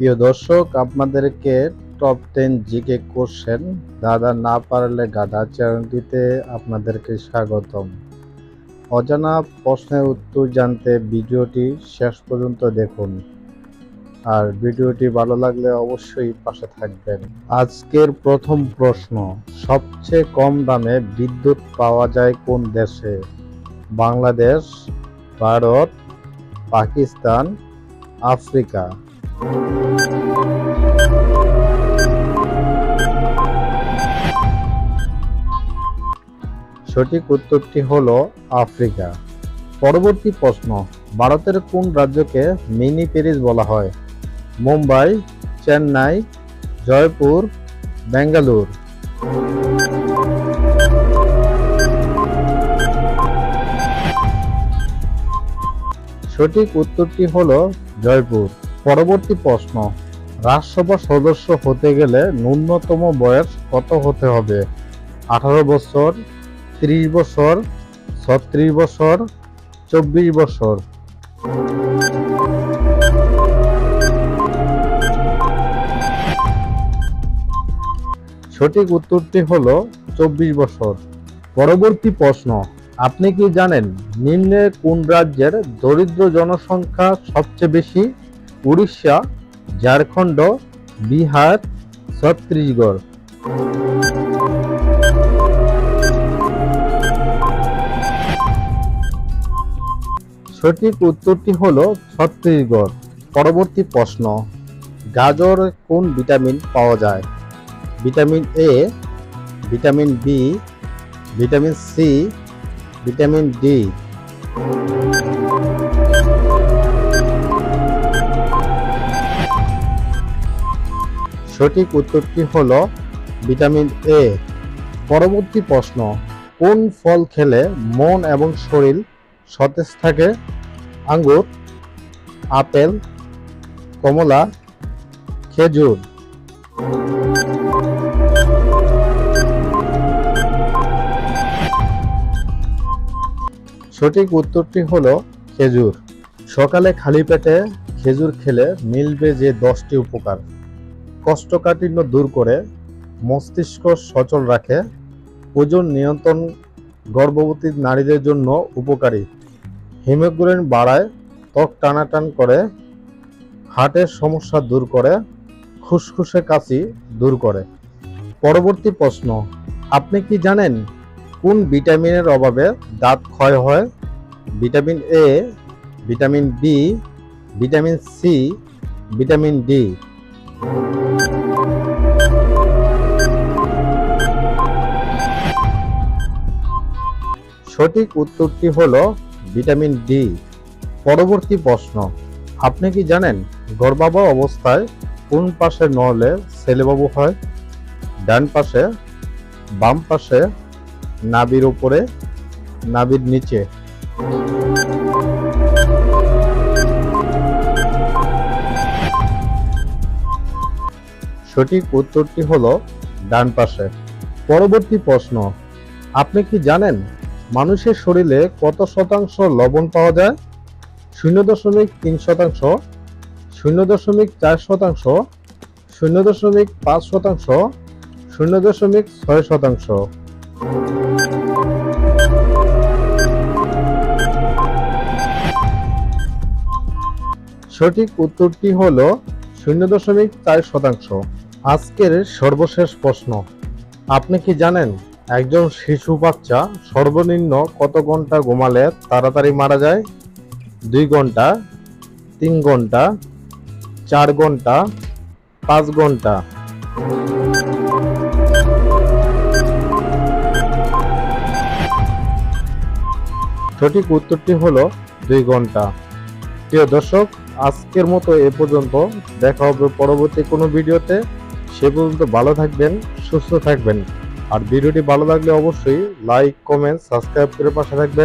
প্রিয় দর্শক, আপনাদেরকে টপ 10 জিকে কোশ্চেন দাদা না পারলে গাধা চ্যানেলটিতে আপনাদেরকে স্বাগতম। অজানা প্রশ্নের উত্তর জানতে ভিডিওটি শেষ পর্যন্ত দেখুন, আর ভিডিওটি ভালো লাগলে অবশ্যই পাশে থাকবেন। আজকের প্রথম প্রশ্ন, সবচেয়ে কম দামে বিদ্যুৎ পাওয়া যায় কোন দেশে? বাংলাদেশ, ভারত, পাকিস্তান, আফ্রিকা? সঠিক উত্তরটি হলো আফ্রিকা। পরবর্তী প্রশ্ন, ভারতের কোন রাজ্যকে মিনি প্যারিস বলা হয়? মুম্বাই, চেন্নাই, জয়পুর, বেঙ্গালুর? সঠিক উত্তরটি হলো জয়পুর। পরবর্তী প্রশ্ন, রাজসভা সদস্য হতে গেলে ন্যূনতম বয়স কত হতে হবে? 18 বছর, 30 বছর, 36 বছর, 24 বছর? সঠিক উত্তরটি হলো 24 বছর। পরবর্তী প্রশ্ন, আপনি কি জানেন নিম্নে কোন রাজ্যের দরিদ্র জনসংখ্যা সবচেয়ে বেশি? উড়িষ্যা, ঝাড়খণ্ড, বিহার, ছত্তিশগড়? সঠিক উত্তরটি হলো ছত্তিশগড়। পরবর্তী প্রশ্ন, গাজর কোন ভিটামিন পাওয়া যায়? Vitamin A, vitamin B, vitamin C, vitamin D? সঠিক উত্তরটি হলো ভিটামিন এ। পরবর্তী প্রশ্ন, কোন ফল খেলে মন এবং শরীর সতেজ থাকে? আঙ্গুর, আপেল, কমলা, খেজুর? সঠিক উত্তরটি হলো খেজুর। সকালে খালি পেটে খেজুর খেলে মিলবে যে 10টি উপকার: কোষ্ঠকাঠিন্য দূর করে, মস্তিষ্ক সচল রাখে, ওজন নিয়ন্ত্রণ, গর্ভবতী নারীদের জন্য উপকারী, হিমোগ্লোবিন বাড়ায়, ত্বক টানাটান করে, হার্টের সমস্যা দূর করে, খুসখুসে কাশি দূর করে। পরবর্তী প্রশ্ন, আপনি কি জানেন কোন ভিটামিনের অভাবে দাঁত ক্ষয় হয়? Vitamin A, vitamin B, vitamin C, vitamin D? সঠিক উত্তরটি হলো ভিটামিন ডি। পরবর্তী প্রশ্ন, আপনি কি জানেন গর্ভাবহ অবস্থায় কোন পাশে নড়লে ছেলেবাবু হয়? ডান পাশে, বাম পাশে, নাভির উপরে, নাভির নিচে? সঠিক উত্তরটি হলো ডান পাশে। পরবর্তী প্রশ্ন, আপনি কি জানেন মানুষের শরীরে কত শতাংশ লবণ পাওয়া যায়? 0.3%, 0.4%, 0.5%, 0.6%? সঠিক উত্তরটি হলো 0.4%। আজকের সর্বশেষ প্রশ্ন, আপনি কি জানেন একজন শিশু বাচ্চা সর্বনিম্ন কত ঘন্টা ঘুমালে তাড়াতাড়ি মারা যায়? 2 ঘন্টা, 3 ঘন্টা, 4 ঘন্টা, 5 ঘন্টা? সঠিক উত্তরটি হলো 2 ঘন্টা। প্রিয় দর্শক, আজকের মতো এ পর্যন্ত। দেখা হবে পরবর্তী কোনো ভিডিওতে। সে পর্যন্ত ভালো থাকবেন, সুস্থ থাকবেন। আর ভিডিওটি ভালো লাগলে অবশ্যই লাইক, কমেন্ট, সাবস্ক্রাইব করে পাশে থাকবেন।